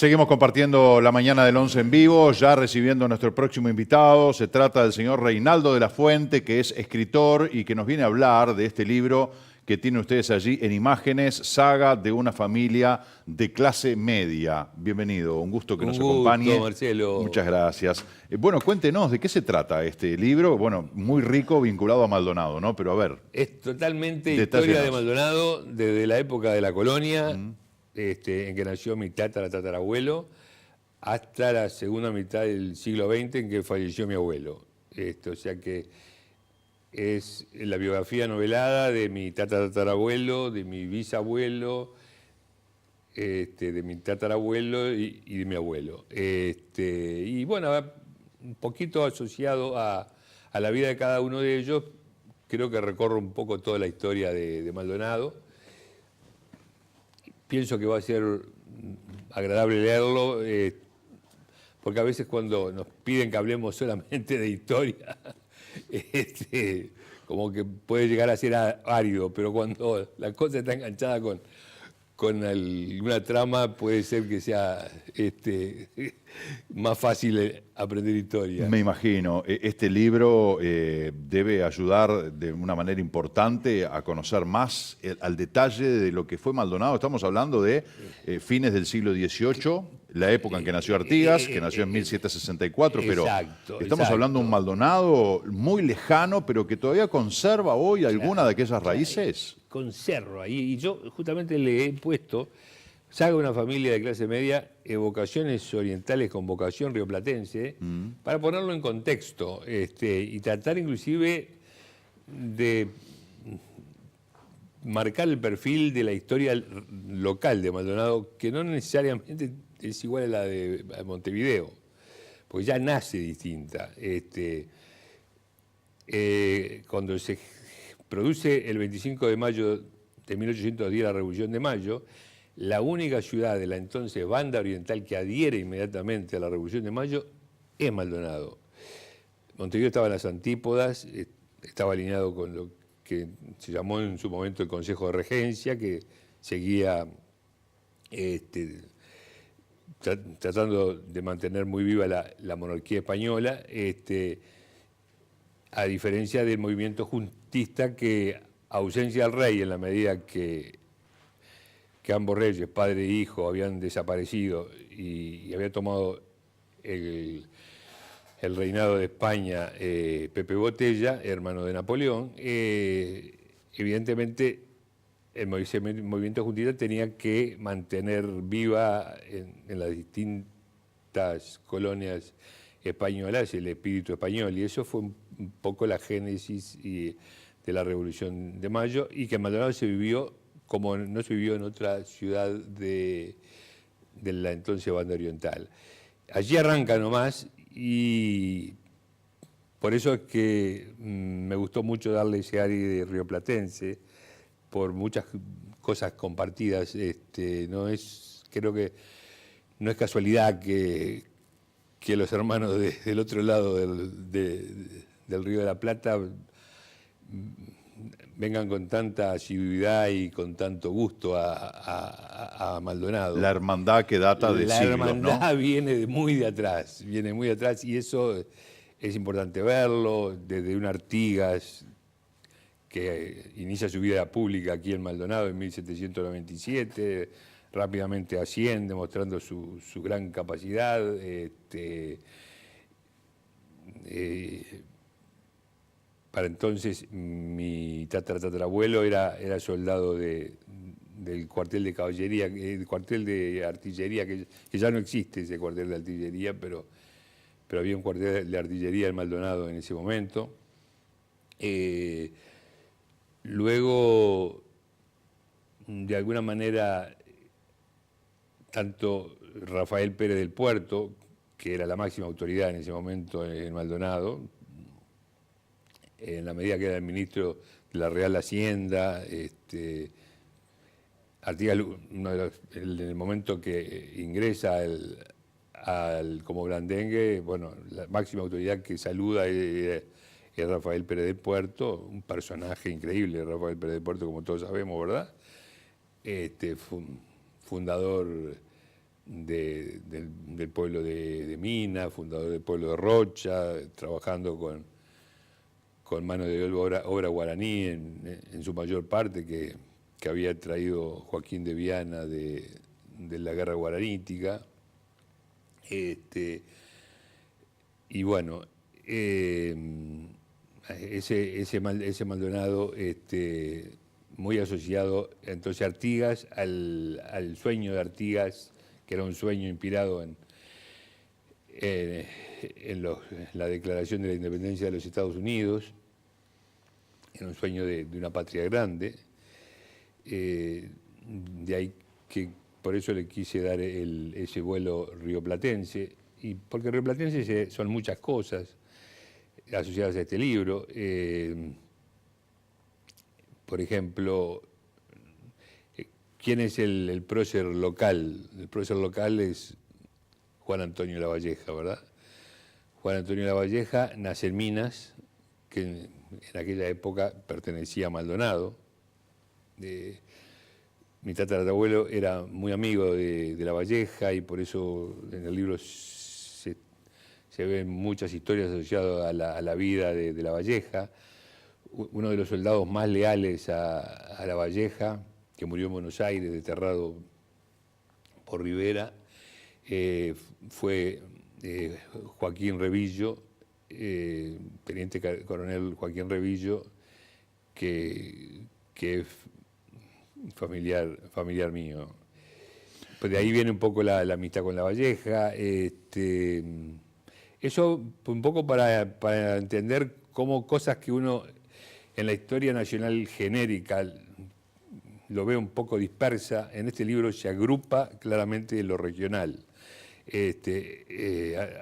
Seguimos compartiendo la mañana del 11 en vivo, ya recibiendo a nuestro próximo invitado. Se trata del señor Reinaldo de la Fuente, que es escritor y que nos viene a hablar de este libro que tienen ustedes allí en imágenes, Saga de una familia de clase media. Bienvenido, un gusto que nos acompañe. Un gusto, Marcelo. Muchas gracias. Bueno, cuéntenos, ¿de qué se trata este libro? Bueno, muy rico, vinculado a Maldonado, ¿no? Pero a ver. Es totalmente Detállenos. historia de Maldonado desde la época de la colonia, en que nació mi tatarabuelo, hasta la segunda mitad del siglo XX en que falleció mi abuelo. O sea que es la biografía novelada de mi tatarabuelo, de mi bisabuelo, de mi tatarabuelo y de mi abuelo. Y bueno, un poquito asociado a la vida de cada uno de ellos, creo que recorro un poco toda la historia de Maldonado. Pienso que va a ser agradable leerlo, porque a veces cuando nos piden que hablemos solamente de historia, como que puede llegar a ser árido, pero cuando la cosa está enganchada con alguna trama, puede ser que sea más fácil aprender historia. Me imagino. Este libro debe ayudar de una manera importante a conocer más al detalle de lo que fue Maldonado. Estamos hablando de fines del siglo XVIII, la época en que nació Artigas, que nació en 1764, pero estamos hablando de un Maldonado muy lejano, pero que todavía conserva hoy alguna de aquellas raíces. Conservo ahí, y yo justamente le he puesto Saga de una familia de clase media, evocaciones orientales con vocación rioplatense, para ponerlo en contexto y tratar inclusive de marcar el perfil de la historia local de Maldonado, que no necesariamente es igual a la de Montevideo, porque ya nace distinta. Cuando se produce el 25 de mayo de 1810 la Revolución de Mayo, la única ciudad de la entonces Banda Oriental que adhiere inmediatamente a la Revolución de Mayo es Maldonado. Montevideo estaba en las antípodas, estaba alineado con lo que se llamó en su momento el Consejo de Regencia, que seguía tratando de mantener muy viva la monarquía española, a diferencia del movimiento juntista que ausencia al rey en la medida que ambos reyes, padre e hijo, habían desaparecido y había tomado el reinado de España Pepe Botella, hermano de Napoleón. Evidentemente el movimiento juntista tenía que mantener viva en las distintas colonias españolas el espíritu español, y eso fue un poco la génesis de la Revolución de Mayo, y que en Maldonado se vivió como no se vivió en otra ciudad de la entonces Banda Oriental. Allí arranca nomás, y por eso es que me gustó mucho darle ese aire rioplatense, por muchas cosas compartidas. Creo que no es casualidad que los hermanos del otro lado del Río de la Plata vengan con tanta asiduidad y con tanto gusto a Maldonado. La hermandad que data de siglos, ¿no? La hermandad viene muy de atrás, y eso es importante verlo, desde un Artigas que inicia su vida pública aquí en Maldonado en 1797, rápidamente asciende, mostrando su gran capacidad. Para entonces mi tatarabuelo era soldado del cuartel de caballería, el cuartel de artillería, que ya no existe ese cuartel de artillería, pero había un cuartel de artillería en Maldonado en ese momento. Luego, de alguna manera, tanto Rafael Pérez del Puerto, que era la máxima autoridad en ese momento en Maldonado, en la medida que era el ministro de la Real Hacienda, Artigas, en el momento que ingresa como blandengue, bueno, la máxima autoridad que saluda es Rafael Pérez del Puerto, un personaje increíble, Rafael Pérez del Puerto, como todos sabemos, ¿verdad? Fundador del pueblo de Minas, fundador del pueblo de Rocha, trabajando con mano de obra guaraní en su mayor parte, que había traído Joaquín de Viana de la guerra guaranítica. Y bueno, ese Maldonado, muy asociado entonces a Artigas, al sueño de Artigas, que era un sueño inspirado en la declaración de la independencia de los Estados Unidos, era un sueño de una patria grande, de ahí que por eso le quise dar ese vuelo rioplatense, y porque rioplatense son muchas cosas asociadas a este libro. Por ejemplo, ¿quién es el prócer local? El prócer local es Juan Antonio Lavalleja, ¿verdad? Juan Antonio Lavalleja nace en Minas, que en aquella época pertenecía a Maldonado. Mi tatarabuelo era muy amigo de Lavalleja, y por eso en el libro se ven muchas historias asociadas a la vida de Lavalleja. Uno de los soldados más leales a Lavalleja, que murió en Buenos Aires, desterrado por Rivera, fue Joaquín Revillo, teniente coronel Joaquín Revillo, que es familiar mío. Pues de ahí viene un poco la amistad con Lavalleja. Eso un poco para entender cómo cosas que uno en la historia nacional genérica lo ve un poco dispersa, en este libro se agrupa claramente en lo regional,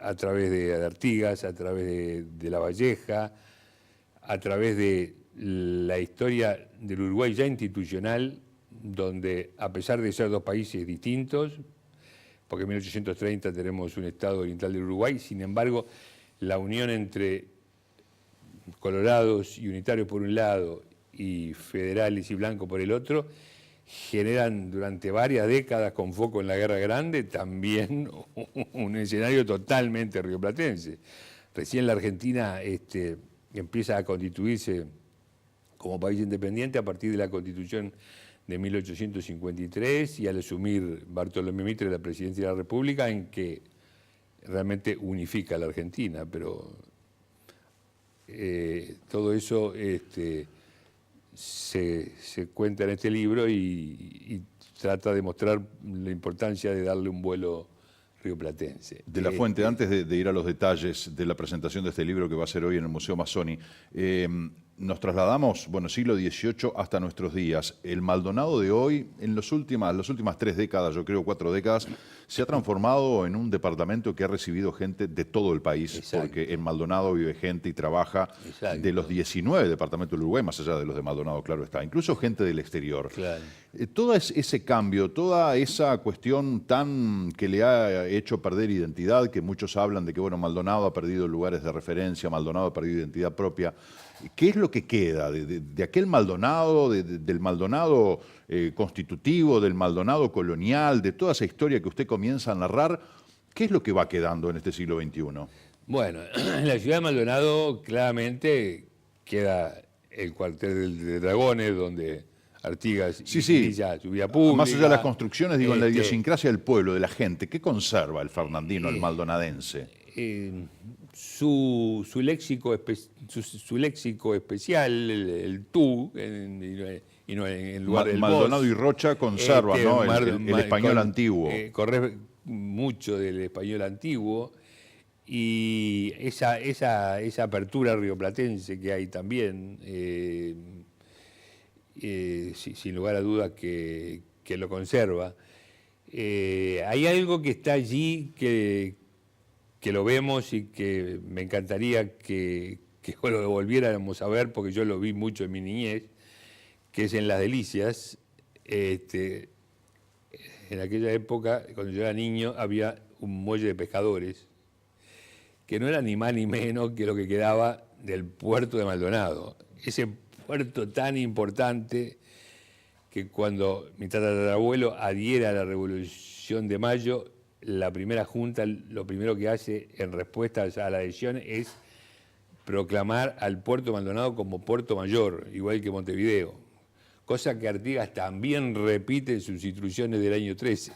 a través de Artigas, a través de Lavalleja, a través de la historia del Uruguay ya institucional, donde a pesar de ser dos países distintos, porque en 1830 tenemos un Estado oriental del Uruguay, sin embargo, la unión entre colorados y unitarios por un lado y federales y blancos por el otro, generan durante varias décadas, con foco en la Guerra Grande, también un escenario totalmente rioplatense. Recién la Argentina empieza a constituirse como país independiente a partir de la Constitución de 1853, y al asumir Bartolomé Mitre la presidencia de la República, en que realmente unifica a la Argentina, pero todo eso se cuenta en este libro y trata de mostrar la importancia de darle un vuelo rioplatense. De la Fuente, antes de ir a los detalles de la presentación de este libro que va a ser hoy en el Museo Mazzoni, nos trasladamos, bueno, siglo XVIII hasta nuestros días. El Maldonado de hoy, en las últimas 3 décadas, yo creo 4 décadas, se ha transformado en un departamento que ha recibido gente de todo el país. Exacto. Porque en Maldonado vive gente y trabaja. Exacto. De los 19 departamentos del Uruguay, más allá de los de Maldonado, claro está, incluso gente del exterior. Claro. Todo ese cambio, toda esa cuestión tan que le ha hecho perder identidad, que muchos hablan de que, bueno, Maldonado ha perdido lugares de referencia, Maldonado ha perdido identidad propia. ¿Qué es lo que queda de aquel Maldonado, del Maldonado constitutivo, del Maldonado colonial, de toda esa historia que usted comienza a narrar? ¿Qué es lo que va quedando en este siglo XXI? Bueno, en la ciudad de Maldonado claramente queda el cuartel de Dragones, donde Artigas inicia su vida pública. Más allá de las construcciones, digo, en la idiosincrasia del pueblo, de la gente, ¿qué conserva el fernandino, el maldonadense? Su léxico especial, el tú, y no en lugar del Maldonado vos. Y Rocha conservan, ¿no? el español antiguo. Corre mucho del español antiguo, y esa apertura rioplatense que hay también, sin lugar a dudas que lo conserva. Hay algo que está allí que lo vemos y que me encantaría que lo volviéramos a ver, porque yo lo vi mucho en mi niñez, que es en Las Delicias. En aquella época, cuando yo era niño, había un muelle de pescadores, que no era ni más ni menos que lo que quedaba del puerto de Maldonado. Ese puerto tan importante que cuando mi tatarabuelo adhiere a la Revolución de Mayo, la primera junta, lo primero que hace en respuesta a la adhesión es proclamar al puerto Maldonado como puerto mayor, igual que Montevideo, cosa que Artigas también repite en sus instrucciones del año 13.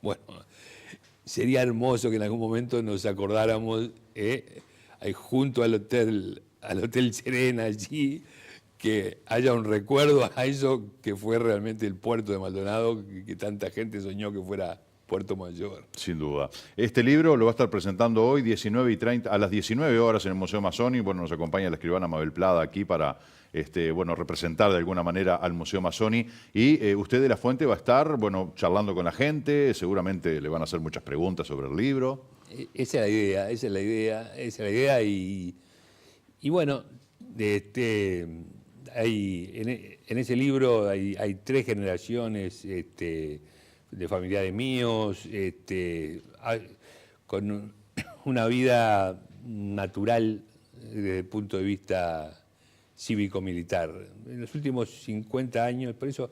Bueno, sería hermoso que en algún momento nos acordáramos, ahí junto al Hotel Serena allí, que haya un recuerdo a eso que fue realmente el puerto de Maldonado, que tanta gente soñó que fuera Puerto Mayor. Sin duda. Este libro lo va a estar presentando hoy 19:30, a las 19 horas en el Museo Masoni. Bueno, nos acompaña la escribana Mabel Plada aquí para bueno, representar de alguna manera al Museo Masoni. Y usted de la Fuente va a estar bueno, charlando con la gente, seguramente le van a hacer muchas preguntas sobre el libro. Esa es la idea. Y bueno, en ese libro hay 3 generaciones de familiares míos, con una vida natural desde el punto de vista cívico-militar. En los últimos 50 años, por eso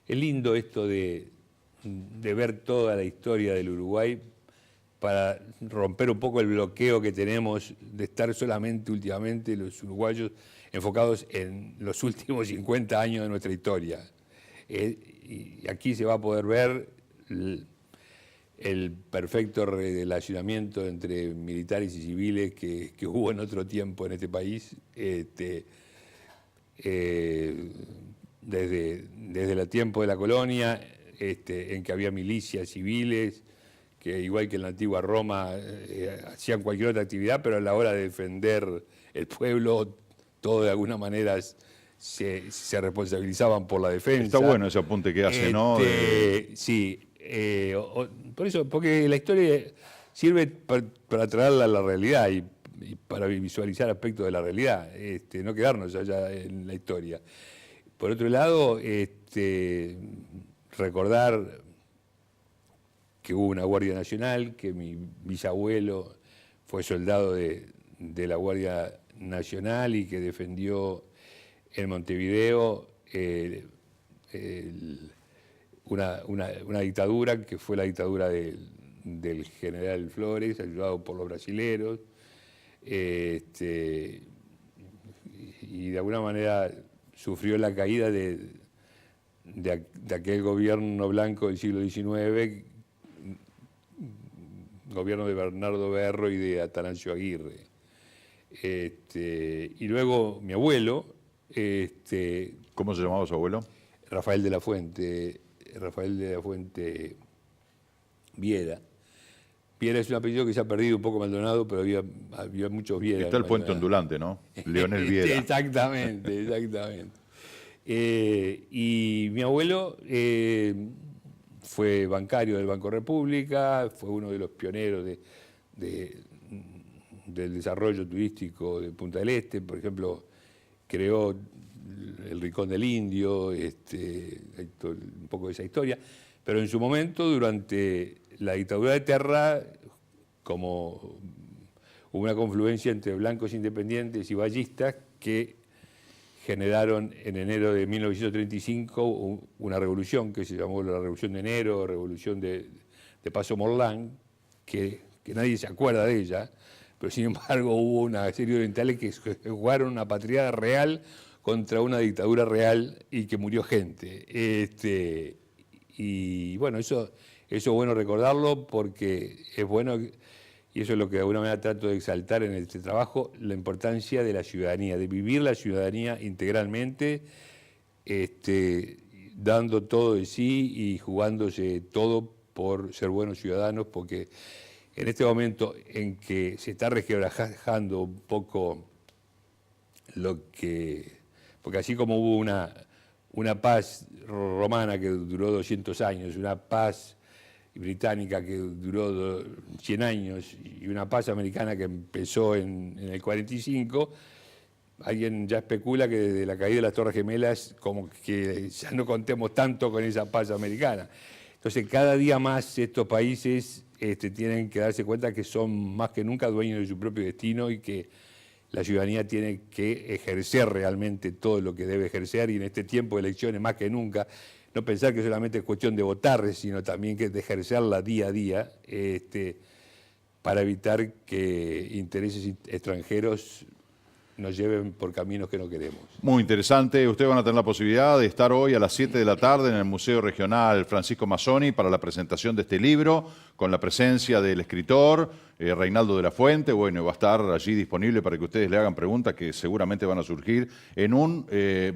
es lindo esto de ver toda la historia del Uruguay para romper un poco el bloqueo que tenemos de estar solamente últimamente los uruguayos enfocados en los últimos 50 años de nuestra historia. Y aquí se va a poder ver el perfecto relacionamiento entre militares y civiles que hubo en otro tiempo en este país, desde el tiempo de la colonia, en que había milicias civiles, que igual que en la antigua Roma hacían cualquier otra actividad, pero a la hora de defender el pueblo, todo de alguna manera se responsabilizaban por la defensa. Está bueno ese apunte que hace, ¿no? Sí, por eso, porque la historia sirve para traerla a la realidad y para visualizar aspectos de la realidad, no quedarnos allá en la historia. Por otro lado, recordar que hubo una Guardia Nacional, que mi bisabuelo fue soldado de la Guardia Nacional y que defendió en Montevideo una dictadura que fue la dictadura del general Flores, ayudado por los brasileros, y de alguna manera sufrió la caída de aquel gobierno blanco del siglo XIX, gobierno de Bernardo Berro y de Atanasio Aguirre. Y luego mi abuelo... ¿Cómo se llamaba su abuelo? Rafael de la Fuente Viera. Viera es un apellido que se ha perdido un poco Maldonado, pero había muchos Viera. Está el puente ondulante, ¿no? Leonel Viera. Exactamente. Y mi abuelo fue bancario del Banco República, fue uno de los pioneros del desarrollo turístico de Punta del Este. Por ejemplo, creó el Rincón del Indio, un poco de esa historia. Pero en su momento, durante la dictadura de Terra, como hubo una confluencia entre blancos independientes y ballistas que generaron en enero de 1935 una revolución que se llamó la Revolución de Enero, Revolución de Paso Morlán, que nadie se acuerda de ella, pero sin embargo hubo una serie de orientales que jugaron una patriada real contra una dictadura real y que murió gente. Y bueno, eso es bueno recordarlo porque es bueno, y eso es lo que de alguna manera trato de exaltar en este trabajo, la importancia de la ciudadanía, de vivir la ciudadanía integralmente, dando todo de sí y jugándose todo por ser buenos ciudadanos, porque en este momento en que se está resquebrajando un poco porque así como hubo una paz romana que duró 200 años, una paz británica que duró 100 años y una paz americana que empezó en el 45, alguien ya especula que desde la caída de las Torres Gemelas como que ya no contemos tanto con esa paz americana. Entonces cada día más estos países tienen que darse cuenta que son más que nunca dueños de su propio destino y que la ciudadanía tiene que ejercer realmente todo lo que debe ejercer, y en este tiempo de elecciones más que nunca no pensar que solamente es cuestión de votar, sino también que de ejercerla día a día, para evitar que intereses extranjeros nos lleven por caminos que no queremos. Muy interesante. Ustedes van a tener la posibilidad de estar hoy a las 7 de la tarde en el Museo Regional Francisco Mazzoni para la presentación de este libro, con la presencia del escritor Reinaldo de la Fuente. Bueno, va a estar allí disponible para que ustedes le hagan preguntas que seguramente van a surgir en un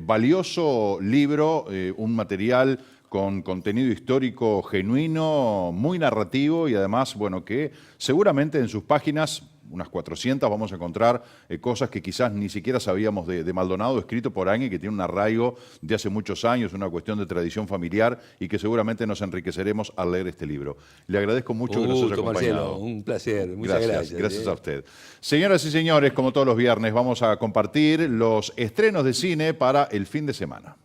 valioso libro, un material con contenido histórico genuino, muy narrativo y además, bueno, que seguramente en sus páginas, unas 400, vamos a encontrar cosas que quizás ni siquiera sabíamos de Maldonado, escrito por alguien que tiene un arraigo de hace muchos años, una cuestión de tradición familiar y que seguramente nos enriqueceremos al leer este libro. Le agradezco mucho que nos haya acompañado. Marcelo, un placer, muchas gracias. Gracias a usted. Señoras y señores, como todos los viernes, vamos a compartir los estrenos de cine para el fin de semana.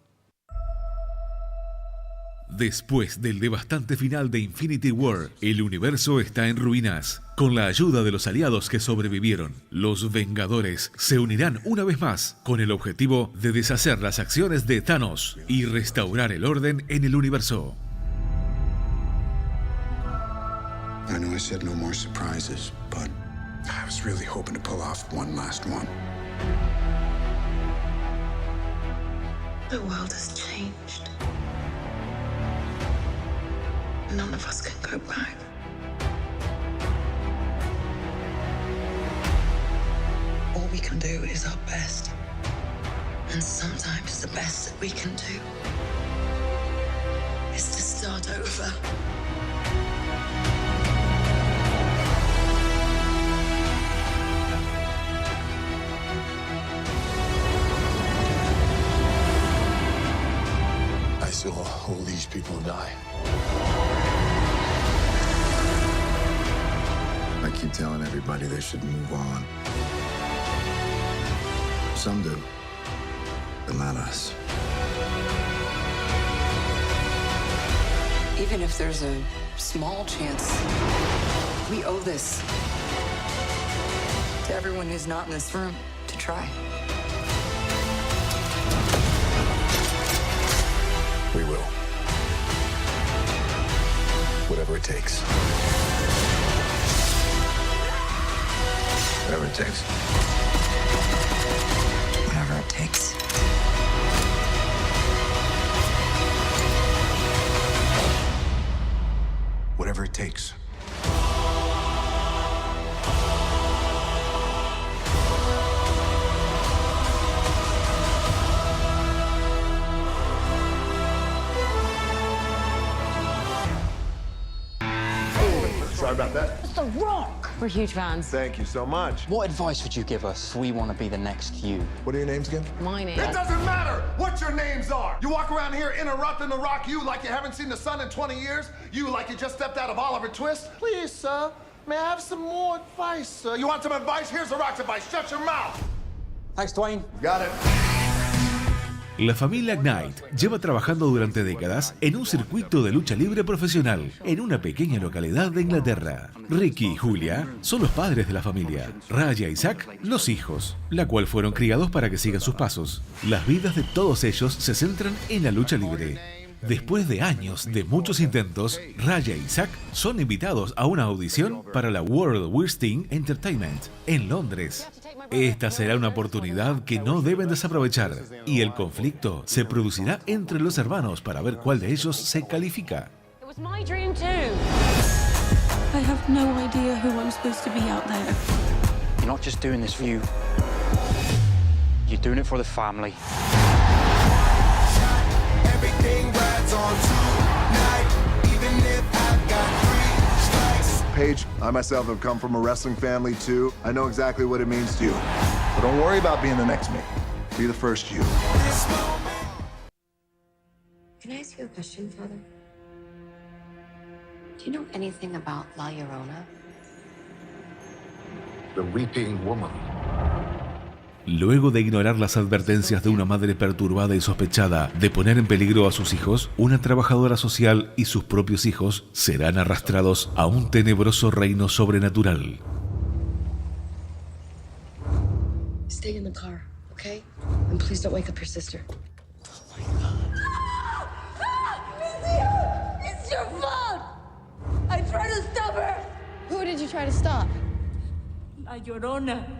Después del devastante final de Infinity War, el universo está en ruinas. Con la ayuda de los aliados que sobrevivieron, los Vengadores se unirán una vez más con el objetivo de deshacer las acciones de Thanos y restaurar el orden en el universo. I know I said no more surprises, but I was really hoping to pull off one last one. The world has changed. None of us can go back. All we can do is our best. And sometimes the best that we can do is to start over. I saw all these people die. I keep telling everybody they should move on. Some do, but not us. Even if there's a small chance, we owe this to everyone who's not in this room to try. We will. Whatever it takes. Whatever it takes. Whatever it takes. Whatever it takes. Sorry about that. It's The Rock. We're huge fans. Thank you so much. What advice would you give us if we want to be the next you? What are your names again? My name. It doesn't matter what your names are. You walk around here interrupting The Rock, you like you haven't seen the sun in 20 years. You like you just stepped out of Oliver Twist. Please, sir, may I have some more advice, sir? You want some advice? Here's The Rock's advice. Shut your mouth. Thanks, Dwayne. Got it. La familia Knight lleva trabajando durante décadas en un circuito de lucha libre profesional en una pequeña localidad de Inglaterra. Ricky y Julia son los padres de la familia, Raya y Zack los hijos, la cual fueron criados para que sigan sus pasos. Las vidas de todos ellos se centran en la lucha libre. Después de años de muchos intentos, Raya y Zack son invitados a una audición para la World Wrestling Entertainment en Londres. Esta será una oportunidad que no deben desaprovechar y el conflicto se producirá entre los hermanos para ver cuál de ellos se califica. It was my dream too. I have no idea who I'm supposed to be out there. You're not just doing this for you. You're doing it for the family. Everything rides on tonight, even if I've got 3 strikes. Paige, I myself have come from a wrestling family too. I know exactly what it means to you. But don't worry about being the next me. Be the first you. Can I ask you a question, Father? Do you know anything about La Llorona? The weeping woman. Luego de ignorar las advertencias de una madre perturbada y sospechada de poner en peligro a sus hijos, una trabajadora social y sus propios hijos serán arrastrados a un tenebroso reino sobrenatural. Stay in the car, okay? And please don't wake up your sister. try to stop her. Who did you try to stop? La Llorona.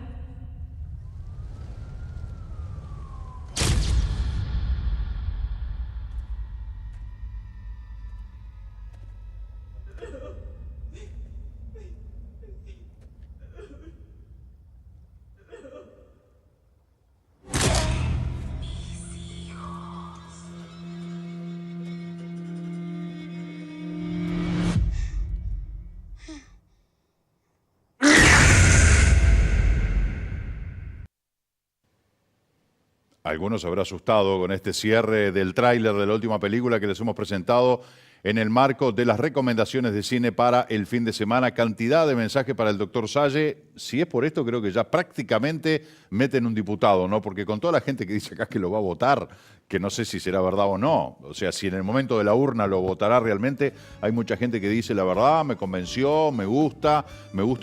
Algunos se habrá asustado con este cierre del tráiler de la última película que les hemos presentado en el marco de las recomendaciones de cine para el fin de semana. Cantidad de mensajes para el doctor Salle. Si es por esto, creo que ya prácticamente meten un diputado, ¿no? Porque con toda la gente que dice acá que lo va a votar, que no sé si será verdad o no, o sea, si en el momento de la urna lo votará realmente, hay mucha gente que dice la verdad, me convenció, me gusta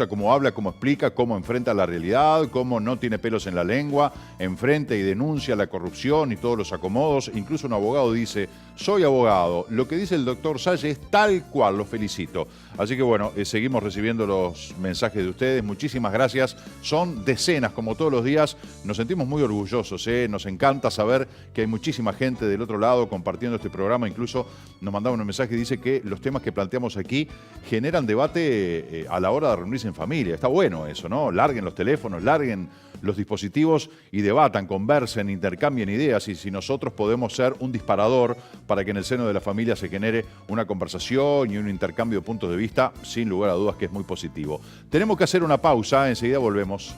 cómo habla, cómo explica, cómo enfrenta la realidad, cómo no tiene pelos en la lengua, enfrenta y denuncia la corrupción y todos los acomodos. Incluso un abogado dice, soy abogado, lo que dice el doctor Salle es tal cual, lo felicito. Así que bueno, seguimos recibiendo los mensajes de ustedes, muchísimas gracias, son decenas como todos los días, nos sentimos muy orgullosos, nos encanta saber que hay muchísima gente del otro lado compartiendo este programa. Incluso nos mandaban un mensaje y dice que los temas que planteamos aquí generan debate a la hora de reunirse en familia. Está bueno eso, ¿no? Larguen los teléfonos, larguen los dispositivos y debatan, conversen, intercambien ideas, y si nosotros podemos ser un disparador para que en el seno de la familia se genere una conversación y un intercambio de puntos de vista, sin lugar a dudas que es muy positivo. Tenemos que hacer una pausa, enseguida volvemos.